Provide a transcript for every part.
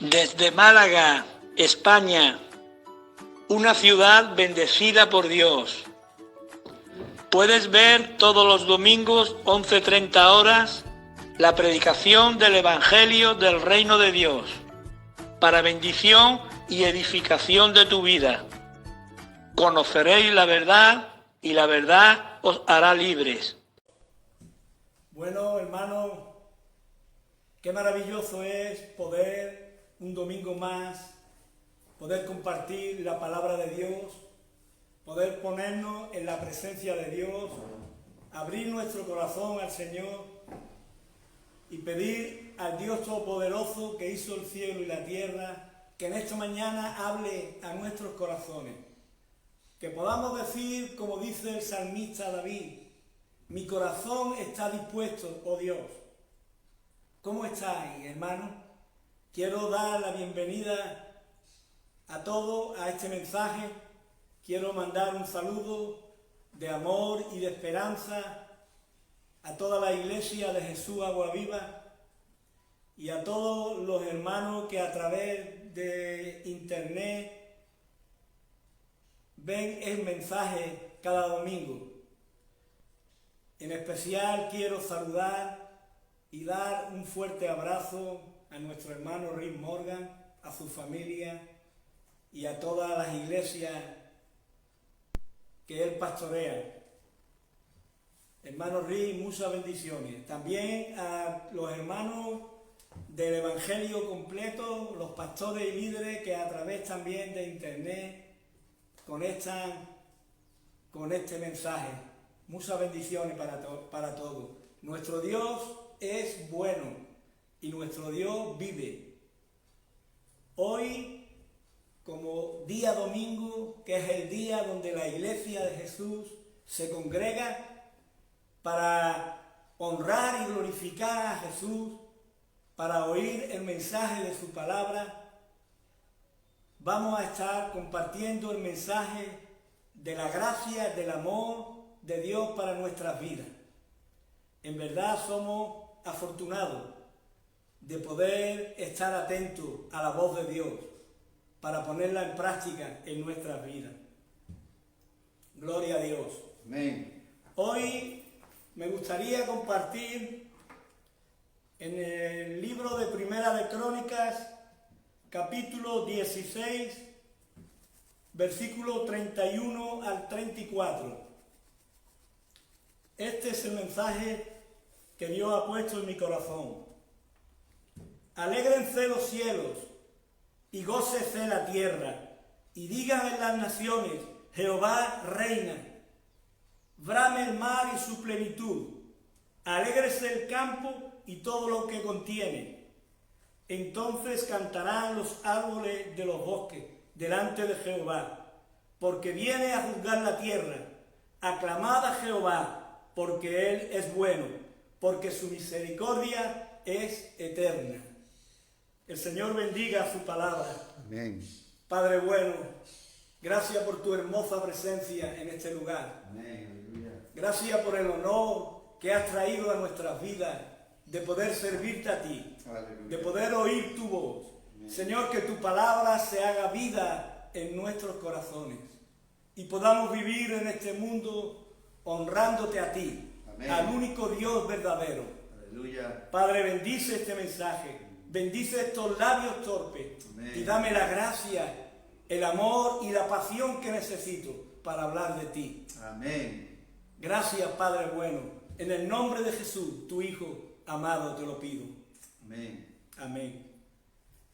Desde Málaga, España, una ciudad bendecida por Dios. Puedes ver todos los domingos, 11:30 horas, la predicación del Evangelio del Reino de Dios, para bendición y edificación de tu vida. Conoceréis la verdad y la verdad os hará libres. Bueno, hermanos, qué maravilloso es poder un domingo más, poder compartir la palabra de Dios, poder ponernos en la presencia de Dios, abrir nuestro corazón al Señor y pedir al Dios Todopoderoso que hizo el cielo y la tierra, que en esta mañana hable a nuestros corazones. Que podamos decir, como dice el salmista David: mi corazón está dispuesto, oh Dios. ¿Cómo estáis, hermanos? Quiero dar la bienvenida a todos a este mensaje. Quiero mandar un saludo de amor y de esperanza a toda la iglesia de Jesús Agua Viva y a todos los hermanos que a través de internet ven el mensaje cada domingo. En especial quiero saludar y dar un fuerte abrazo a nuestro hermano Rick Morgan, a su familia y a todas las iglesias que él pastorea. Hermano Rick, muchas bendiciones. También a los hermanos del Evangelio completo, los pastores y líderes que a través también de internet conectan con este mensaje. Muchas bendiciones para todos. Nuestro Dios es bueno y nuestro Dios vive. Hoy, como día domingo, que es el día donde la iglesia de Jesús se congrega para honrar y glorificar a Jesús, para oír el mensaje de su palabra, vamos a estar compartiendo el mensaje de la gracia, del amor de Dios para nuestras vidas. En verdad somos afortunados de poder estar atentos a la voz de Dios para ponerla en práctica en nuestras vidas. Gloria a Dios. Amén. Hoy me gustaría compartir en el libro de Primera de Crónicas, capítulo 16, versículo 31 al 34. Este es el mensaje que Dios ha puesto en mi corazón. Alégrense los cielos y gócese la tierra, y digan en las naciones: Jehová reina. Brame el mar y su plenitud, alégrese el campo y todo lo que contiene. Entonces cantarán los árboles de los bosques delante de Jehová, porque viene a juzgar la tierra. Aclamad a Jehová, porque Él es bueno, porque su misericordia es eterna. El Señor bendiga su palabra. Amén. Padre bueno, gracias por tu hermosa presencia en este lugar. Amén. Aleluya. Gracias por el honor que has traído a nuestras vidas de poder servirte a ti, Aleluya. de poder oír tu voz. Amén. Señor, que tu palabra se haga vida en nuestros corazones y podamos vivir en este mundo honrándote a ti, Amén. al único Dios verdadero. Aleluya. Padre, bendice este mensaje, bendice estos labios torpes. Amén. Y dame la gracia, el amor y la pasión que necesito para hablar de ti. Amén. Gracias, Padre bueno. En el nombre de Jesús, tu Hijo amado, te lo pido. Amén. Amén.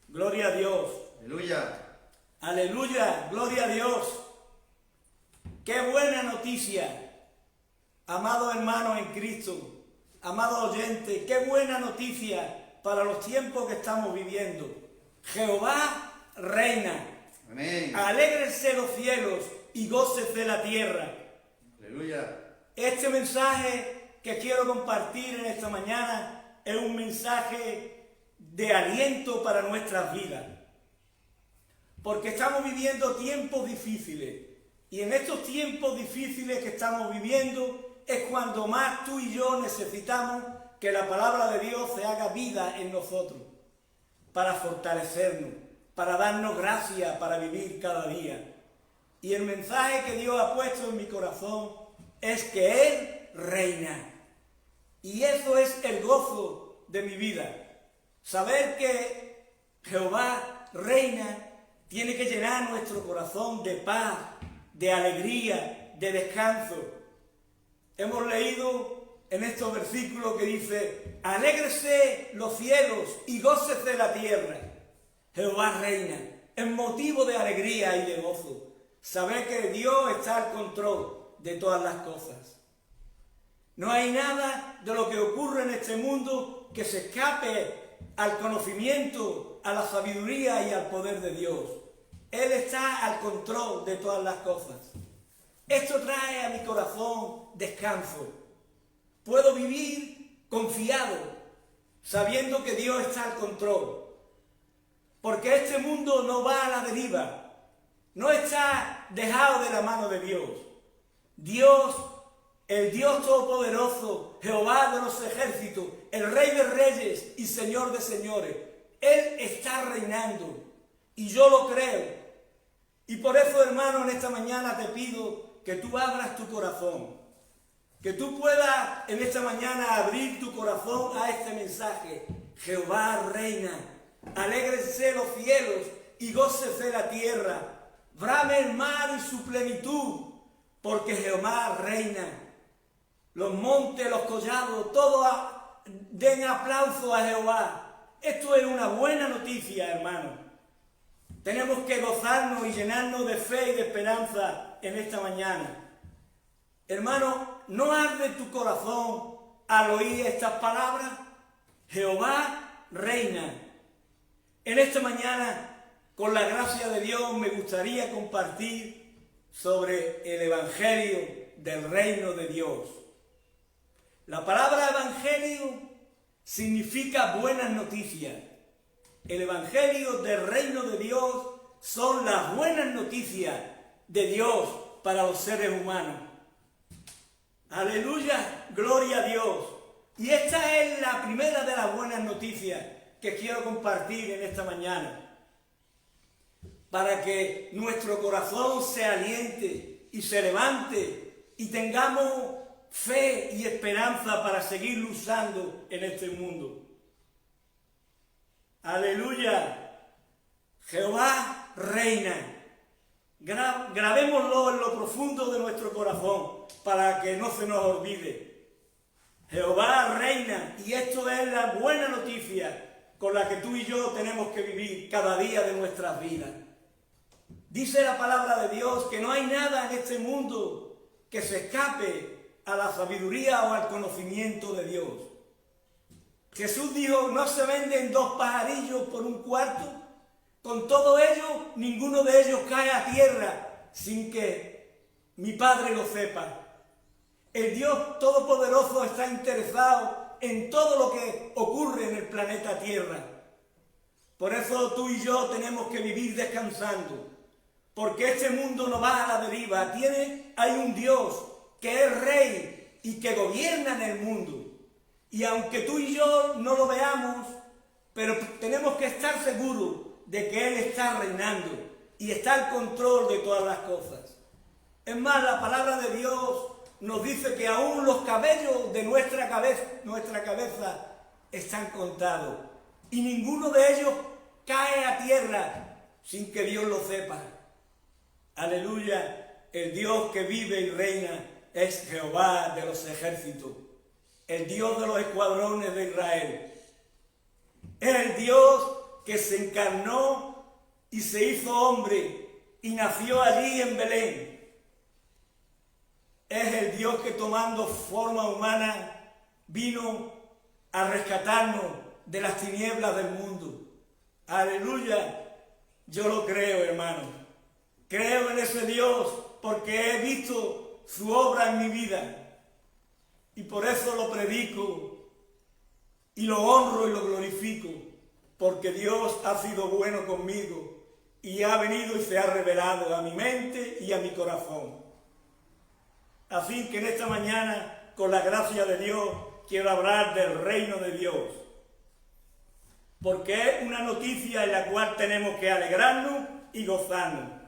Gloria a Dios. Aleluya. Aleluya. Gloria a Dios. Qué buena noticia, amados hermanos en Cristo, amados oyentes. Qué buena noticia para los tiempos que estamos viviendo. Jehová reina. Amén. Alégrense los cielos y gócese la tierra. Aleluya. Este mensaje que quiero compartir en esta mañana es un mensaje de aliento para nuestras vidas. Porque estamos viviendo tiempos difíciles. Y en estos tiempos difíciles que estamos viviendo es cuando más tú y yo necesitamos que la palabra de Dios se haga vida en nosotros. para fortalecernos, para darnos gracia para vivir cada día. Y el mensaje que Dios ha puesto en mi corazón es que Él reina. Y eso es el gozo de mi vida. Saber que Jehová reina tiene que llenar nuestro corazón de paz, de alegría, de descanso. Hemos leído en estos versículos que dice: alégrese los cielos y gócese la tierra. Jehová reina. Es motivo de alegría y de gozo saber que Dios está al control de todas las cosas. No hay nada de lo que ocurre en este mundo que se escape al conocimiento, a la sabiduría y al poder de Dios. Él está al control de todas las cosas. Esto trae a mi corazón descanso. Puedo vivir confiado, sabiendo que Dios está al control. Porque este mundo no va a la deriva, no está dejado de la mano de Dios. Dios, el Dios Todopoderoso, Jehová de los ejércitos, el Rey de reyes y Señor de señores, Él está reinando y yo lo creo. Y por eso, hermano, en esta mañana te pido que tú abras tu corazón, que tú puedas en esta mañana abrir tu corazón a este mensaje. Jehová reina, alégrese los cielos y gócese la tierra, brame el mar y su plenitud, porque Jehová reina. Los montes, los collados, todos den aplauso a Jehová. Esto es una buena noticia, hermano. Tenemos que gozarnos y llenarnos de fe y de esperanza en esta mañana. Hermano, ¿no arde tu corazón al oír estas palabras? Jehová reina. En esta mañana, con la gracia de Dios, me gustaría compartir sobre el Evangelio del Reino de Dios. La palabra Evangelio significa buenas noticias. El Evangelio del Reino de Dios son las buenas noticias de Dios para los seres humanos. Aleluya, gloria a Dios. Y esta es la primera de las buenas noticias que quiero compartir en esta mañana, para que nuestro corazón se aliente y se levante y tengamos fe y esperanza para seguir luchando en este mundo. Aleluya, Jehová reina. Grabémoslo en lo profundo de nuestro corazón para que no se nos olvide. Jehová reina, y esto es la buena noticia con la que tú y yo tenemos que vivir cada día de nuestras vidas. Dice la palabra de Dios que no hay nada en este mundo que se escape a la sabiduría o al conocimiento de Dios. Jesús dijo: no se venden dos pajarillos por un cuarto. Con todo ello, ninguno de ellos cae a tierra sin que mi Padre lo sepa. El Dios Todopoderoso está interesado en todo lo que ocurre en el planeta Tierra. Por eso tú y yo tenemos que vivir descansando, porque este mundo no va a la deriva. Hay un Dios que es Rey y que gobierna en el mundo. Y aunque tú y yo no lo veamos, pero tenemos que estar seguros de que Él está reinando y está al control de todas las cosas. Es más, la palabra de Dios nos dice que aún los cabellos de nuestra cabeza están contados y ninguno de ellos cae a tierra sin que Dios lo sepa. Aleluya, el Dios que vive y reina es Jehová de los ejércitos, el Dios de los escuadrones de Israel. Es el Dios que se encarnó y se hizo hombre y nació allí en Belén. Es el Dios que, tomando forma humana, vino a rescatarnos de las tinieblas del mundo. Aleluya, yo lo creo, hermano. Creo en ese Dios porque he visto su obra en mi vida. Y por eso lo predico y lo honro y lo glorifico, porque Dios ha sido bueno conmigo y ha venido y se ha revelado a mi mente y a mi corazón. Así que en esta mañana, con la gracia de Dios, quiero hablar del reino de Dios. porque es una noticia en la cual tenemos que alegrarnos y gozarnos.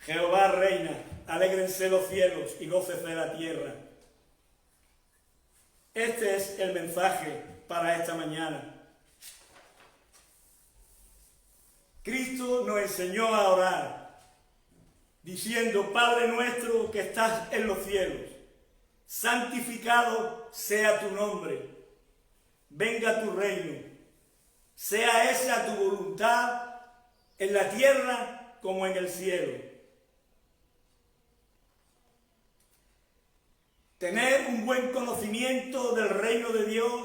Jehová reina, alégrense los cielos y gócese la tierra. Este es el mensaje para esta mañana. Cristo nos enseñó a orar, diciendo: Padre nuestro que estás en los cielos, santificado sea tu nombre, venga tu reino, sea esa tu voluntad en la tierra como en el cielo. Tener un buen conocimiento del reino de Dios,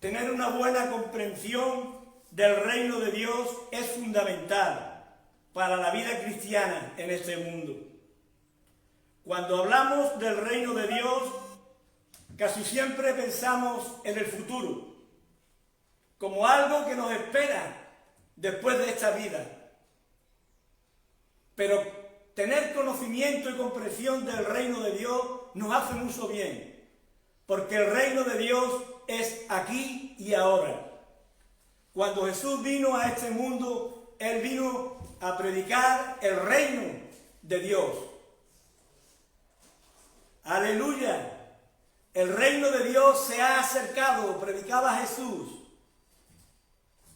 tener una buena comprensión del reino de Dios es fundamental para la vida cristiana en este mundo. Cuando hablamos del reino de Dios, casi siempre pensamos en el futuro, como algo que nos espera después de esta vida. Pero tener conocimiento y comprensión del reino de Dios nos hace mucho bien, porque el reino de Dios es aquí y ahora. Cuando Jesús vino a este mundo, Él vino a predicar el reino de Dios. ¡Aleluya! El reino de Dios se ha acercado, predicaba Jesús.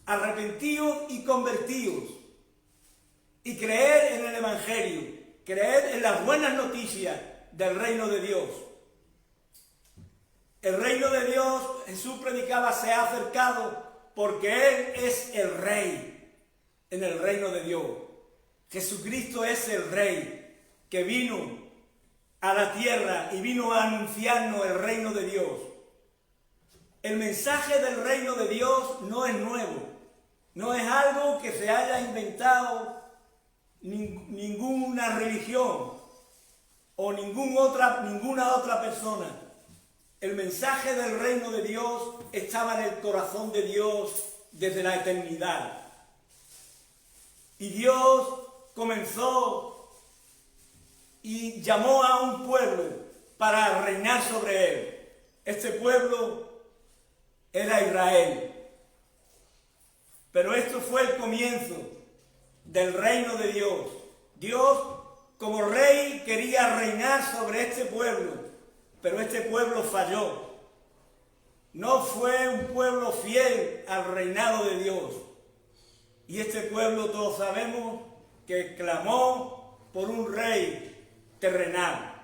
Arrepentidos y convertidos. Y creer en el Evangelio, creer en las buenas noticias del reino de Dios. El reino de Dios, Jesús predicaba, se ha acercado porque Él es el Rey en el reino de Dios. Jesucristo es el Rey que vino a la tierra y vino a anunciarnos el reino de Dios. El mensaje del reino de Dios no es nuevo, no es algo que se haya inventado ninguna religión o ninguna otra persona. El mensaje del reino de Dios estaba en el corazón de Dios desde la eternidad. Y Dios comenzó y llamó a un pueblo para reinar sobre él. Este pueblo era Israel. Pero esto fue el comienzo del reino de Dios. Dios, como rey, quería reinar sobre este pueblo, pero este pueblo falló. No fue un pueblo fiel al reinado de Dios. Y este pueblo, todos sabemos, que clamó por un rey terrenal,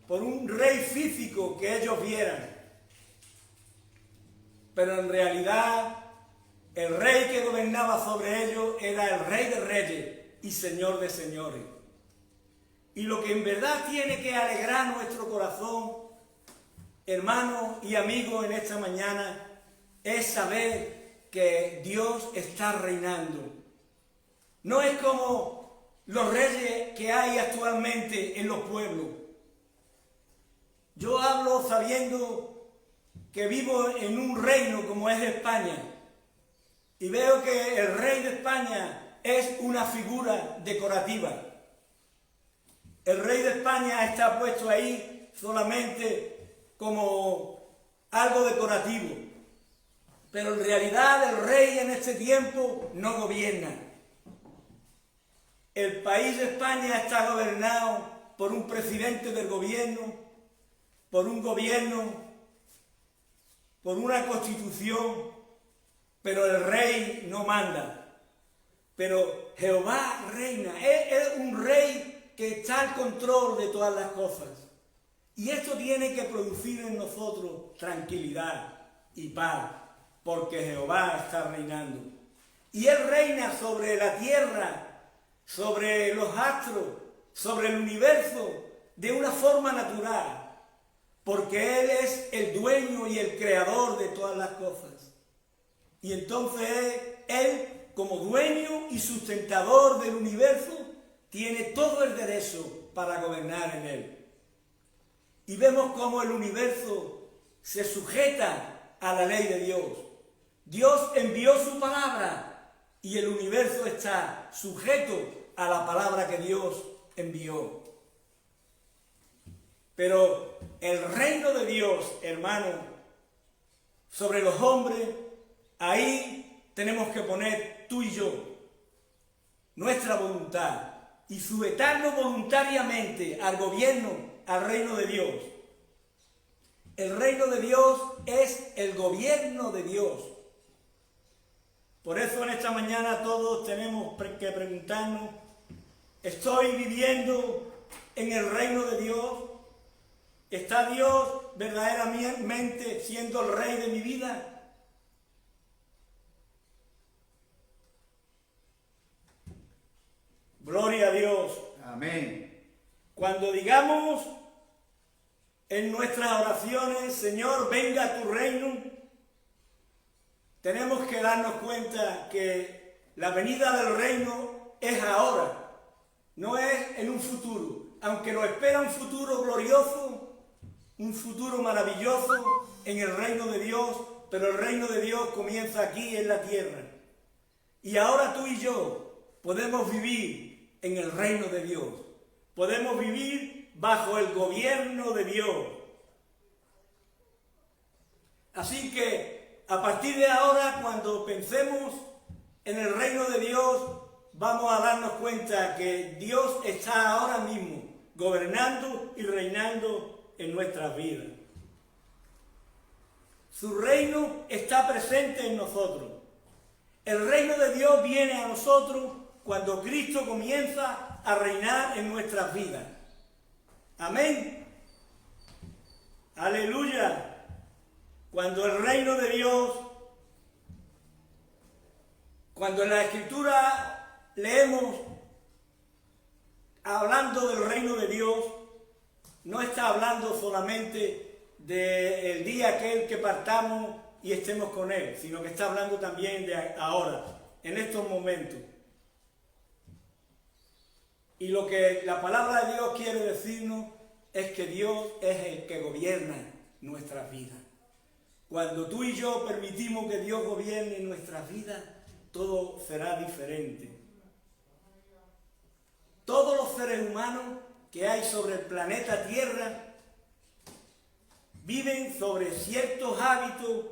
por un rey físico que ellos vieran. Pero en realidad, el rey que gobernaba sobre ellos era el Rey de Reyes y Señor de Señores. Y lo que en verdad tiene que alegrar nuestro corazón, hermanos y amigos, en esta mañana, es saber que Dios está reinando. No es como los reyes que hay actualmente en los pueblos. Yo hablo sabiendo que vivo en un reino como es España. Y veo que el rey de España es una figura decorativa. El rey de España está puesto ahí solamente como algo decorativo. Pero en realidad el rey en este tiempo no gobierna. El país de España está gobernado por un presidente del gobierno, por un gobierno, por una constitución. Pero el rey no manda. Pero Jehová reina. Él es un rey que está al control de todas las cosas. Y esto tiene que producir en nosotros tranquilidad y paz, porque Jehová está reinando. Y Él reina sobre la tierra, sobre los astros, sobre el universo, de una forma natural, porque Él es el dueño y el creador de todas las cosas. Y entonces Él, como dueño y sustentador del universo, tiene todo el derecho para gobernar en él. Y vemos cómo el universo se sujeta a la ley de Dios. Dios envió su palabra y el universo está sujeto a la palabra que Dios envió. Pero el reino de Dios, hermano, sobre los hombres, ahí tenemos que poner tú y yo nuestra voluntad y sujetarnos voluntariamente al gobierno, al reino de Dios. El reino de Dios es el gobierno de Dios. Por eso en esta mañana todos tenemos que preguntarnos, ¿estoy viviendo en el reino de Dios? ¿Está Dios verdaderamente siendo el rey de mi vida? Gloria a Dios. Amén. Cuando digamos en nuestras oraciones, Señor, venga tu reino, tenemos que darnos cuenta que la venida del reino es ahora, no es en un futuro, aunque nos espera un futuro glorioso, un futuro maravilloso en el reino de Dios, pero el reino de Dios comienza aquí en la tierra. Y ahora tú y yo podemos vivir en el reino de Dios, podemos vivir bajo el gobierno de Dios. Así que a partir de ahora, cuando pensemos en el reino de Dios, vamos a darnos cuenta que Dios está ahora mismo gobernando y reinando en nuestras vidas. Su reino está presente en nosotros. El reino de Dios viene a nosotros cuando Cristo comienza a reinar en nuestras vidas. Amén. Aleluya. Cuando el reino de Dios, cuando en la Escritura leemos hablando del reino de Dios, no está hablando solamente del día aquel que partamos y estemos con Él, sino que está hablando también de ahora, en estos momentos. Y lo que la palabra de Dios quiere decirnos es que Dios es el que gobierna nuestras vidas. Cuando tú y yo permitimos que Dios gobierne nuestras vidas, todo será diferente. Todos los seres humanos que hay sobre el planeta Tierra viven sobre ciertos hábitos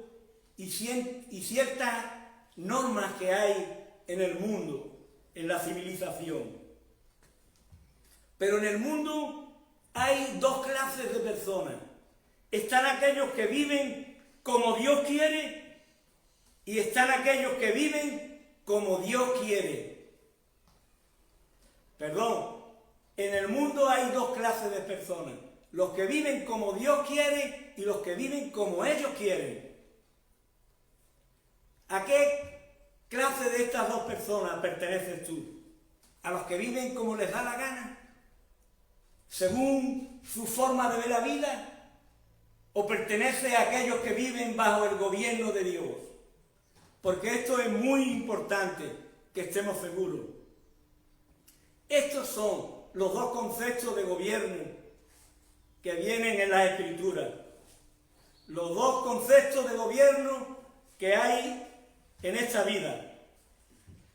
y ciertas normas que hay en el mundo, en la civilización. Pero en el mundo hay dos clases de personas. Están aquellos que viven como Dios quiere y están aquellos que viven como Dios quiere. Perdón, en el mundo hay dos clases de personas. Los que viven como Dios quiere y los que viven como ellos quieren. ¿A qué clase de estas dos personas perteneces tú? ¿A los que viven como les da la gana? ¿Según su forma de ver la vida? ¿O pertenece a aquellos que viven bajo el gobierno de Dios? Porque esto es muy importante que estemos seguros. Estos son los dos conceptos de gobierno que vienen en la Escritura. Los dos conceptos de gobierno que hay en esta vida.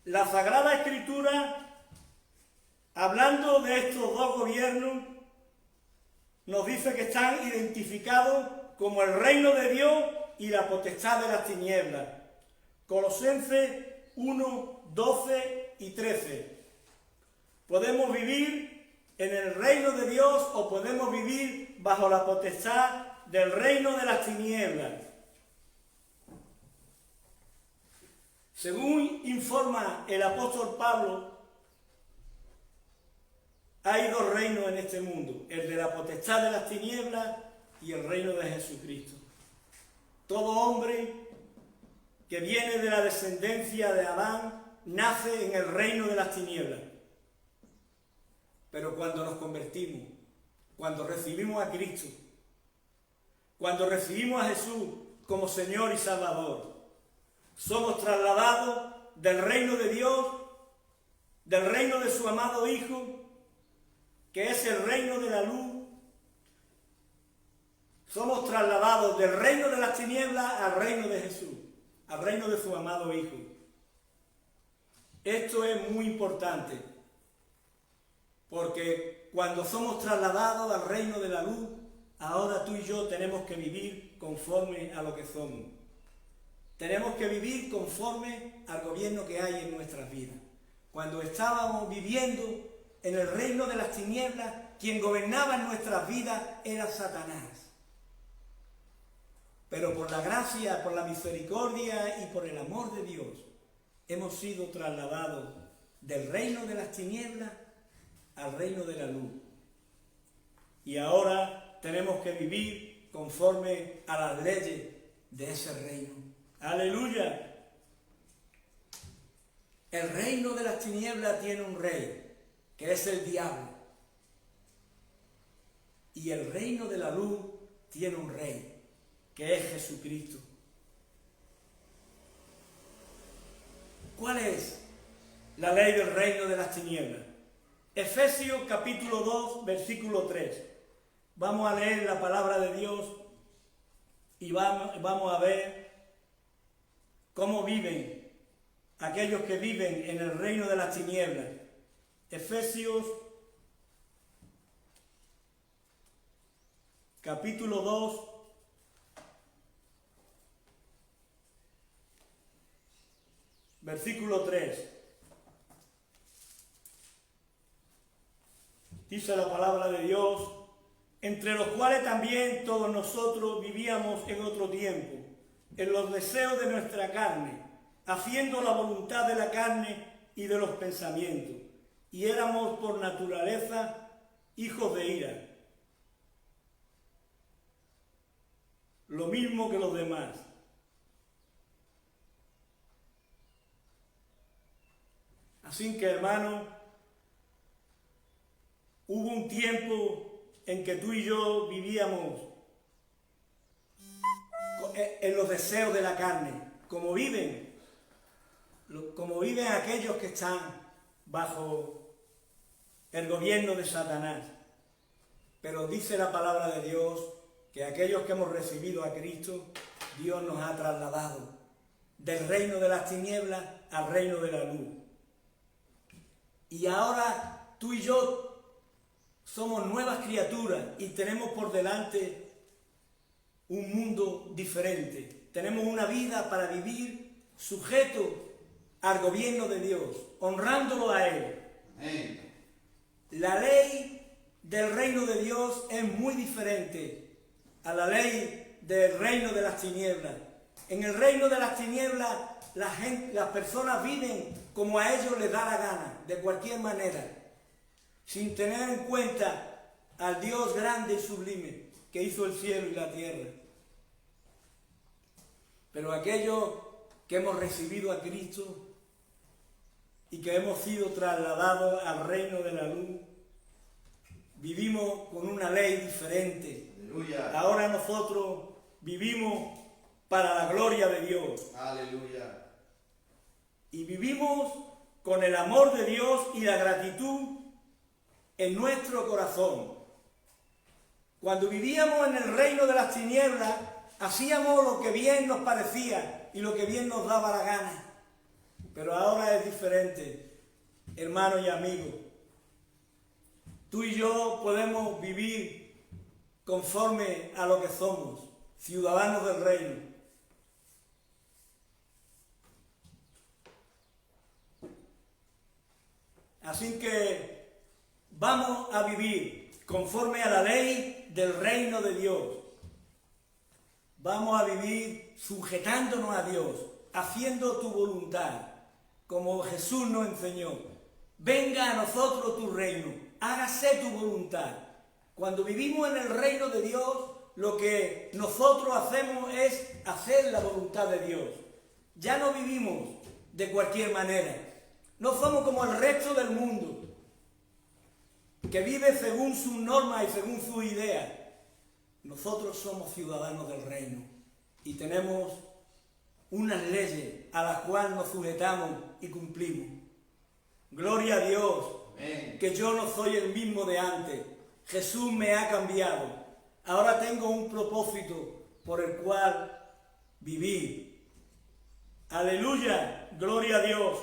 La Sagrada Escritura, hablando de estos dos gobiernos, nos dice que están identificados como el reino de Dios y la potestad de las tinieblas. Colosenses 1, 12 y 13. Podemos vivir en el reino de Dios o podemos vivir bajo la potestad del reino de las tinieblas. Según informa el apóstol Pablo, hay dos reinos en este mundo, el de la potestad de las tinieblas y el reino de Jesucristo. Todo hombre que viene de la descendencia de Adán nace en el reino de las tinieblas. Pero cuando nos convertimos, cuando recibimos a Cristo, cuando recibimos a Jesús como Señor y Salvador, somos trasladados del reino de Dios, del reino de su amado Hijo, que es el reino de la luz. Somos trasladados del reino de las tinieblas al reino de Jesús, al reino de su amado Hijo. Esto es muy importante, porque cuando somos trasladados al reino de la luz, ahora tú y yo tenemos que vivir conforme a lo que somos. Tenemos que vivir conforme al gobierno que hay en nuestras vidas. Cuando estábamos viviendo en el reino de las tinieblas, quien gobernaba en nuestras vidas era Satanás. Pero por la gracia, por la misericordia y por el amor de Dios, hemos sido trasladados del reino de las tinieblas al reino de la luz. Y ahora tenemos que vivir conforme a las leyes de ese reino. ¡Aleluya! El reino de las tinieblas tiene un rey, que es el diablo. Y el reino de la luz tiene un rey, que es Jesucristo. ¿Cuál es la ley del reino de las tinieblas? Efesios capítulo 2, versículo 3. Vamos a leer la palabra de Dios y vamos a ver cómo viven aquellos que viven en el reino de las tinieblas. Efesios capítulo 2, versículo 3. Dice la palabra de Dios: entre los cuales también todos nosotros vivíamos en otro tiempo, en los deseos de nuestra carne, haciendo la voluntad de la carne y de los pensamientos, y éramos por naturaleza hijos de ira, lo mismo que los demás. Así que, hermanos, hubo un tiempo en que tú y yo vivíamos en los deseos de la carne, como viven aquellos que están bajo el gobierno de Satanás. Pero dice la palabra de Dios que aquellos que hemos recibido a Cristo, Dios nos ha trasladado del reino de las tinieblas al reino de la luz. Y ahora tú y yo somos nuevas criaturas y tenemos por delante un mundo diferente. Tenemos una vida para vivir sujeto al gobierno de Dios, honrándolo a Él. Amén. La ley del reino de Dios es muy diferente a la ley del reino de las tinieblas. En el reino de las tinieblas las personas viven como a ellos les da la gana, de cualquier manera, sin tener en cuenta al Dios grande y sublime que hizo el cielo y la tierra. Pero aquellos que hemos recibido a Cristo y que hemos sido trasladados al reino de la luz, vivimos con una ley diferente. Aleluya. Ahora nosotros vivimos para la gloria de Dios. Aleluya. Y vivimos con el amor de Dios y la gratitud en nuestro corazón. Cuando vivíamos en el reino de las tinieblas, hacíamos lo que bien nos parecía y lo que bien nos daba la gana. Pero ahora es diferente, hermanos y amigos. Tú y yo podemos vivir conforme a lo que somos, ciudadanos del reino. Así que vamos a vivir conforme a la ley del reino de Dios. Vamos a vivir sujetándonos a Dios, haciendo tu voluntad, como Jesús nos enseñó. Venga a nosotros tu reino, hágase tu voluntad. Cuando vivimos en el reino de Dios, lo que nosotros hacemos es hacer la voluntad de Dios. Ya no vivimos de cualquier manera. No somos como el resto del mundo, que vive según sus normas y según sus ideas. Nosotros somos ciudadanos del reino y tenemos unas leyes a las cuales nos sujetamos y cumplimos. Gloria a Dios. Amén. Que yo no soy el mismo de antes. Jesús me ha cambiado. Ahora tengo un propósito por el cual vivir. Aleluya. Gloria a Dios.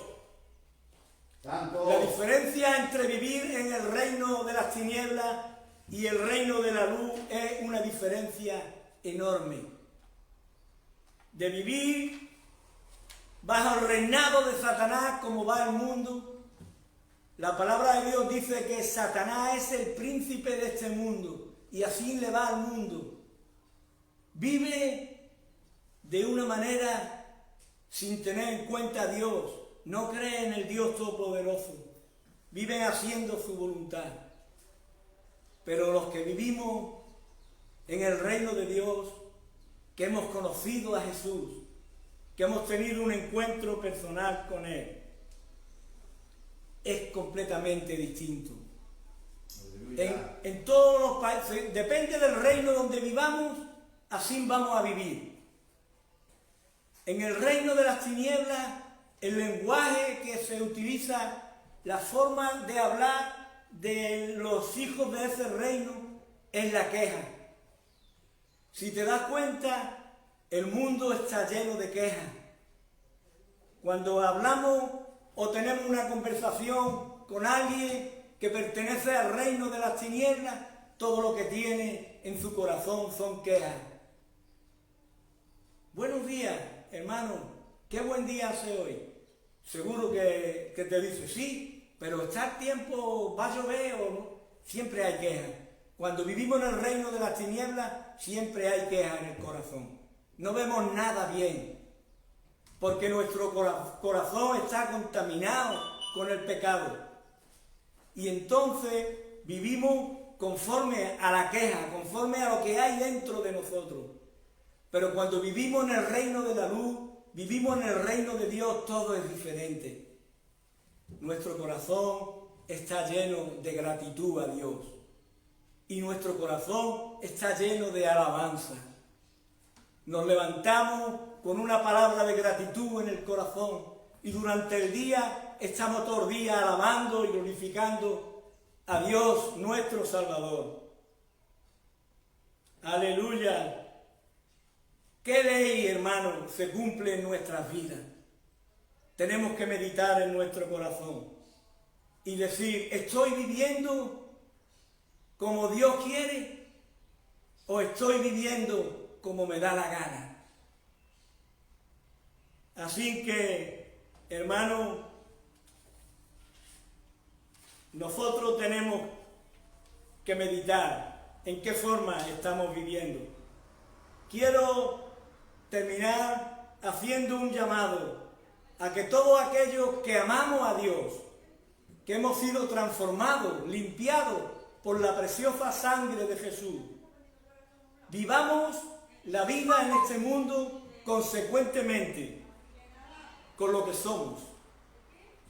Santo. La diferencia entre vivir en el reino de las tinieblas y el reino de la luz es una diferencia enorme. De vivir bajo el reinado de Satanás como va el mundo. La palabra de Dios dice que Satanás es el príncipe de este mundo y así le va al mundo. Vive de una manera sin tener en cuenta a Dios, no cree en el Dios Todopoderoso, viven haciendo su voluntad. Pero los que vivimos en el reino de Dios, que hemos conocido a Jesús, que hemos tenido un encuentro personal con Él, es completamente distinto. En todos los países, depende del reino donde vivamos, así vamos a vivir. En el reino de las tinieblas, el lenguaje que se utiliza, la forma de hablar de los hijos de ese reino es la queja. Si te das cuenta, el mundo está lleno de quejas. Cuando hablamos o tenemos una conversación con alguien que pertenece al reino de las tinieblas, todo lo que tiene en su corazón son quejas. Buenos días, hermano, qué buen día hace hoy. Seguro que te dice, sí, pero está el tiempo, va a llover o no. Siempre hay quejas. Cuando vivimos en el reino de las tinieblas, siempre hay quejas en el corazón. No vemos nada bien, porque nuestro corazón está contaminado con el pecado. Y entonces vivimos conforme a la queja, conforme a lo que hay dentro de nosotros. Pero cuando vivimos en el reino de la luz, vivimos en el reino de Dios, todo es diferente. Nuestro corazón está lleno de gratitud a Dios. Y nuestro corazón está lleno de alabanza. Nos levantamos con una palabra de gratitud en el corazón y durante el día estamos todo el día alabando y glorificando a Dios nuestro Salvador. Aleluya. ¿Qué ley, hermano, se cumple en nuestras vidas? Tenemos que meditar en nuestro corazón y decir, ¿estoy viviendo como Dios quiere o estoy viviendo como me da la gana? Así que, hermano, nosotros tenemos que meditar en qué forma estamos viviendo. Quiero terminar haciendo un llamado a que todos aquellos que amamos a Dios, que hemos sido transformados, limpiados por la preciosa sangre de Jesús, vivamos la vida en este mundo consecuentemente con lo que somos.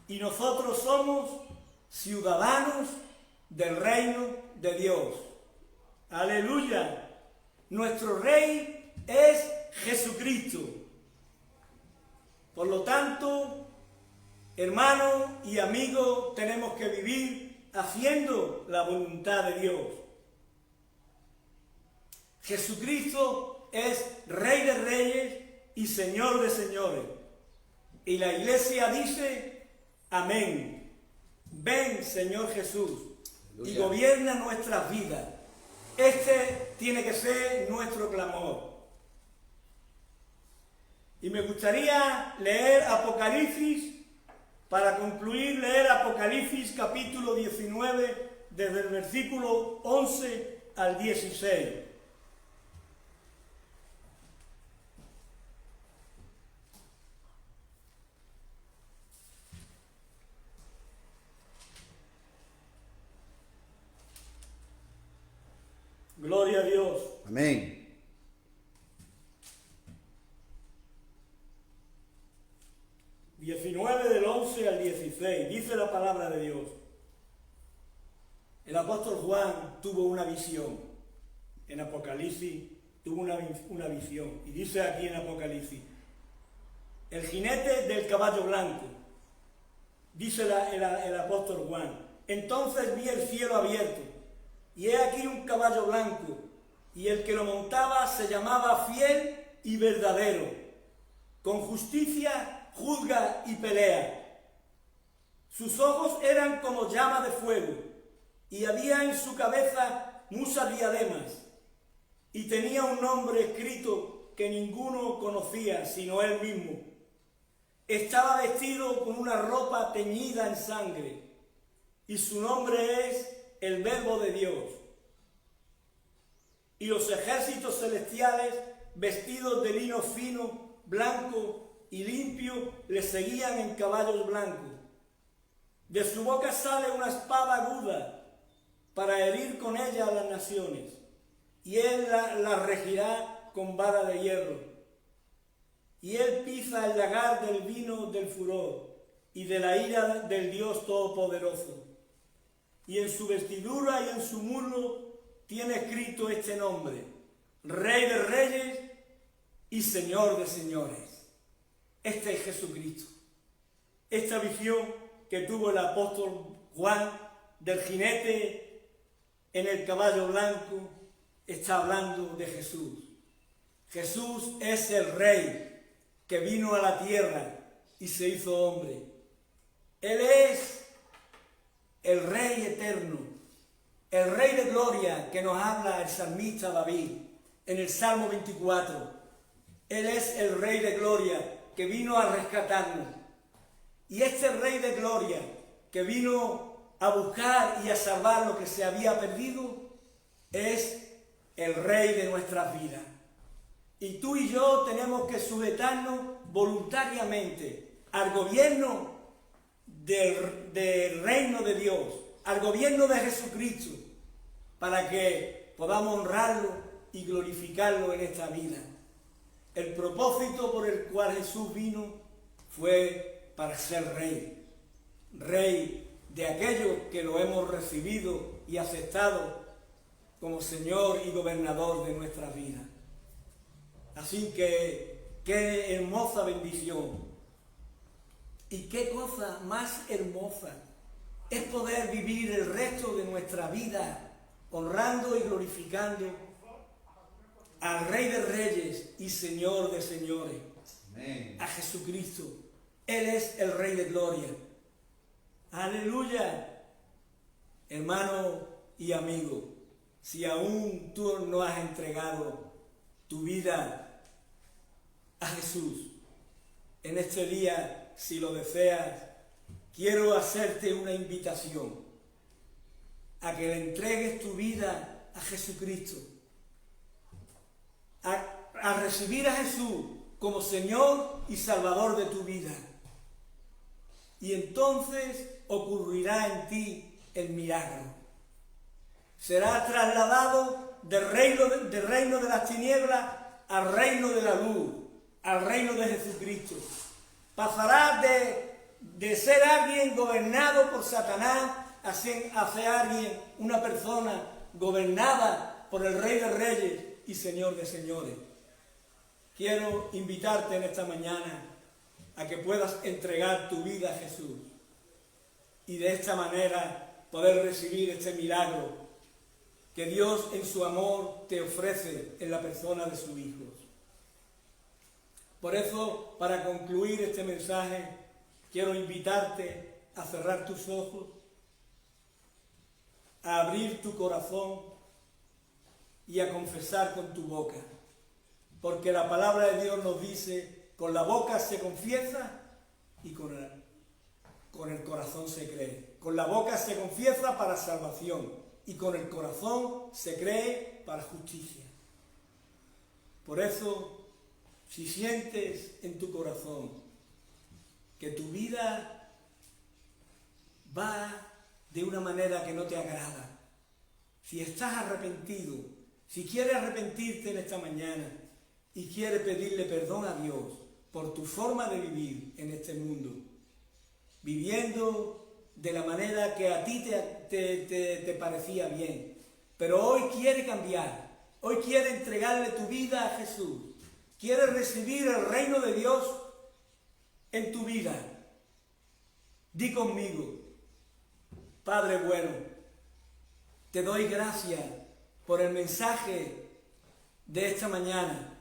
Y nosotros somos ciudadanos del reino de Dios. Aleluya. Nuestro Rey es Jesucristo. Por lo tanto, hermanos y amigos, tenemos que vivir haciendo la voluntad de Dios. Jesucristo es Rey de Reyes y Señor de Señores. Y la Iglesia dice, amén. Ven, Señor Jesús, y gobierna nuestras vidas. Este tiene que ser nuestro clamor. Y me gustaría leer Apocalipsis, para concluir, leer Apocalipsis capítulo 19, desde el versículo 11 al 16. Gloria a Dios. Amén. Del 11 al 16, dice la palabra de Dios. El apóstol Juan tuvo una visión. En Apocalipsis tuvo una visión. Y dice aquí en Apocalipsis, el jinete del caballo blanco, dice el apóstol Juan, entonces vi el cielo abierto, y he aquí un caballo blanco, y el que lo montaba se llamaba Fiel y Verdadero, con justicia juzga y pelea. Sus ojos eran como llama de fuego, y había en su cabeza muchas diademas, y tenía un nombre escrito que ninguno conocía sino él mismo. estaba vestido con una ropa teñida en sangre, y su nombre es el Verbo de Dios. Y los ejércitos celestiales, vestidos de lino fino, blanco y limpio, le seguían en caballos blancos. De su boca sale una espada aguda para herir con ella a las naciones, y él la regirá con vara de hierro. Y él pisa el lagar del vino del furor y de la ira del Dios Todopoderoso. Y en su vestidura y en su muslo tiene escrito este nombre: Rey de Reyes y Señor de Señores. Este es Jesucristo. Esta visión que tuvo el apóstol Juan del jinete en el caballo blanco está hablando de Jesús. Jesús es el Rey que vino a la tierra y se hizo hombre. Él es el Rey eterno, el Rey de gloria que nos habla el salmista David en el Salmo 24. Él es el Rey de gloria que vino a rescatarnos. Y este Rey de gloria que vino a buscar y a salvar lo que se había perdido es el Rey de nuestras vidas. Y tú y yo tenemos que sujetarnos voluntariamente al gobierno del reino de Dios, al gobierno de Jesucristo, para que podamos honrarlo y glorificarlo en esta vida. El propósito por el cual Jesús vino fue para ser Rey, Rey de aquellos que lo hemos recibido y aceptado como Señor y Gobernador de nuestras vidas. Así que, qué hermosa bendición y qué cosa más hermosa es poder vivir el resto de nuestra vida honrando y glorificando al Rey de Reyes y Señor de Señores, Amén. a Jesucristo. Él es el Rey de gloria. ¡Aleluya! Hermano y amigo, si aún tú no has entregado tu vida a Jesús, en este día, si lo deseas, quiero hacerte una invitación a que le entregues tu vida a Jesucristo, a recibir a Jesús como Señor y Salvador de tu vida. Y entonces ocurrirá en ti el milagro. Serás trasladado del reino de las tinieblas al reino de la luz, al reino de Jesucristo. Pasarás de ser alguien gobernado por Satanás a ser alguien, una persona gobernada por el Rey de Reyes y Señor de Señores. Quiero invitarte en esta mañana a que puedas entregar tu vida a Jesús y de esta manera poder recibir este milagro que Dios en su amor te ofrece en la persona de sus hijos. Por eso, para concluir este mensaje, quiero invitarte a cerrar tus ojos, a abrir tu corazón y a confesar con tu boca. Porque la palabra de Dios nos dice: con la boca se confiesa y con el corazón se cree. Con la boca se confiesa para salvación y con el corazón se cree para justicia. Por eso, si sientes en tu corazón que tu vida va de una manera que no te agrada, si estás arrepentido, si quieres arrepentirte en esta mañana y quieres pedirle perdón a Dios por tu forma de vivir en este mundo, viviendo de la manera que a ti te parecía bien, pero hoy quiere cambiar, hoy quiere entregarle tu vida a Jesús, quiere recibir el reino de Dios en tu vida. Di conmigo: Padre bueno, te doy gracias por el mensaje de esta mañana.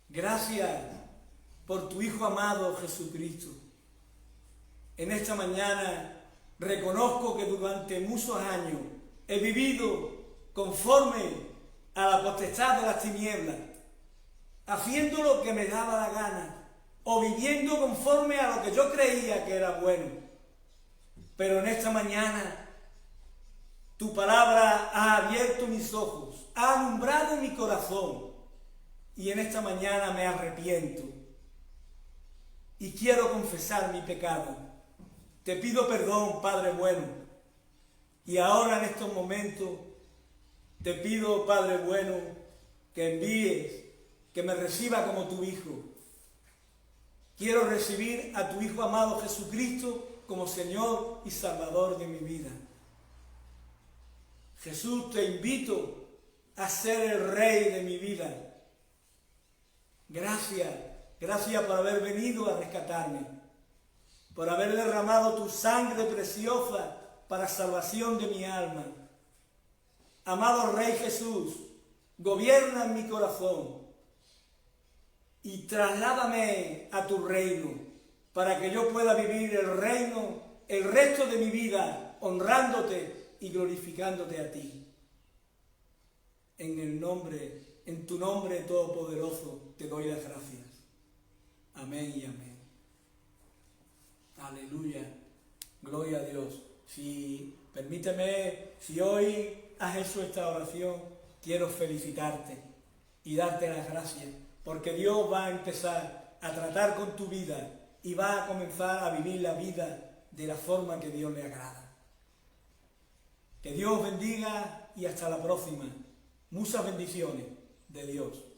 Gracias por tu Hijo amado Jesucristo. En esta mañana reconozco que durante muchos años he vivido conforme a la potestad de las tinieblas, haciendo lo que me daba la gana, o viviendo conforme a lo que yo creía que era bueno. Pero en esta mañana tu palabra ha abierto mis ojos, ha alumbrado mi corazón y en esta mañana me arrepiento y quiero confesar mi pecado. Te pido perdón, Padre bueno, y ahora en estos momentos te pido, Padre bueno, que envíes, que me reciba como tu Hijo. Quiero recibir a tu Hijo amado Jesucristo como Señor y Salvador de mi vida. Jesús, te invito a ser el Rey de mi vida. Gracias por haber venido a rescatarme, por haber derramado tu sangre preciosa para salvación de mi alma. Amado Rey Jesús, gobierna en mi corazón y trasládame a tu reino para que yo pueda vivir el reino el resto de mi vida honrándote y glorificándote a ti. En tu nombre todopoderoso te doy las gracias. Amén y amén. Aleluya. Gloria a Dios. Permíteme, si hoy has hecho esta oración, quiero felicitarte y darte las gracias, porque Dios va a empezar a tratar con tu vida y va a comenzar a vivir la vida de la forma que Dios le agrada. Que Dios bendiga y hasta la próxima. Muchas bendiciones de Dios.